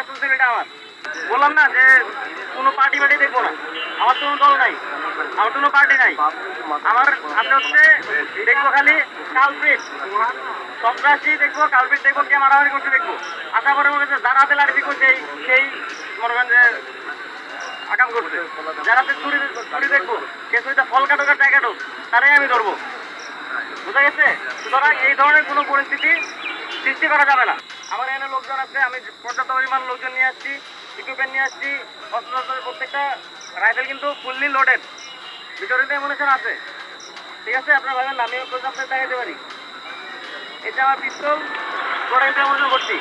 চলছে এটা আমার বললাম না যে কোনো পার্টি মাটি দেখবো না, আমার কোনো দল নাই, আমার কোনো পার্টি নাই, আমার আপনি হচ্ছে দেখবো খালি কালপিট সন্ত্রাসী দেখবো, কালপিট দেখবো, কে মারামারি করতে দেখবো। আশা করে মনে হচ্ছে যারা হাতে লাঠি দেখবো সেই মনে করেন যে আকাম করছে, যারা চুরি চুরি দেখবো, কে চুরিতে ফল কাটুক আর জায়গাটুক, তারাই আমি ধরবো। বুঝা গেছে? সুতরাং এই ধরনের কোনো পরিস্থিতি সৃষ্টি করা যাবে না। আমার এখানে লোকজন আছে, আমি পর্যাপ্ত পরিমাণ লোকজন নিয়ে আসছি, ইকুইপমেন্ট নিয়ে আসছি, অস্ত্র প্রত্যেকটা রাইফেল কিন্তু ফুললি লোডেড, ভিতরে অ্যামুনিশন আছে। ঠিক আছে, আপনারা ভাবেন না আমি পর্যাপ্ত দেখাতে পারি। এটা আমার পিস্তল করে অ্যামুনিশন করছি।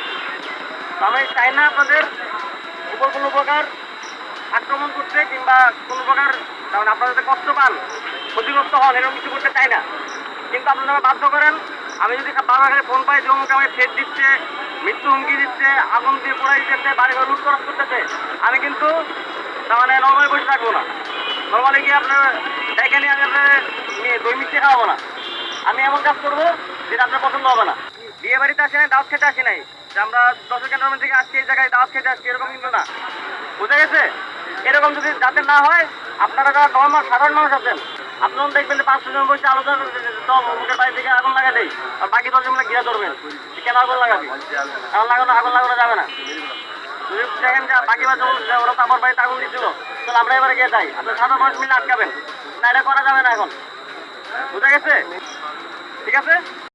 তো আমি চাই না আপনাদের উপর কোনো প্রকার আক্রমণ করতে কিংবা কোনো প্রকার কারণ আপনারা যাতে কষ্ট পান, ক্ষতিগ্রস্ত হন, এরকম কিছু করতে চাই না। কিন্তু আপনারা আমাকে বাধ্য করেন, আমি যদি বারবার খালি ফোন পাই যে অমুকে আমাকে থ্রেট দিচ্ছে, মৃত্যু হুমকি দিচ্ছে, আগুন দিয়ে পোড়াই দিচ্ছে, বাড়িঘর লুট খরচ করতেছে, আমি কিন্তু তার মানে নর্মালি বসে থাকবো না। নর্মালি গিয়ে আপনার দেখে নিয়ে আমি আপনার দই মিষ্টি খাওয়াবো না। আমি এমন কাজ করবো যেটা আপনার পছন্দ হবে না। বিয়ে বাড়িতে আসি নাই, দাওয়াত খেতে আসি নাই যে আমরা 10 ক্যান্টনমেন্ট থেকে আসছি এই জায়গায় দাওয়াত খেতে আসছি, এরকম কিন্তু না। বুঝা গেছে? এরকম যদি যাতে না হয়, আপনারা যারা নর্মাল সাধারণ মানুষ আছেন, আপনারা দেখবেন যে 5-6 জন বসে আলোচনা সব মুখের বাড়ি থেকে আগুন লাগা দেয়, আর বাকি 10 জন ঘিরা ধরবেন। কেন আগুন লাগাবি? আগুন লাগানো যাবে না। যদি দেখেন যে বাকি বাচ্চা ওরা তো আমার বাড়িতে আগুন দিচ্ছিল, তাহলে আমরা এবারে গিয়ে যাই, আপনার সাধারণ মানুষ মিলে আটকাবেন না, এটা করা যাবে না এখন। বুঝা গেছে? ঠিক আছে।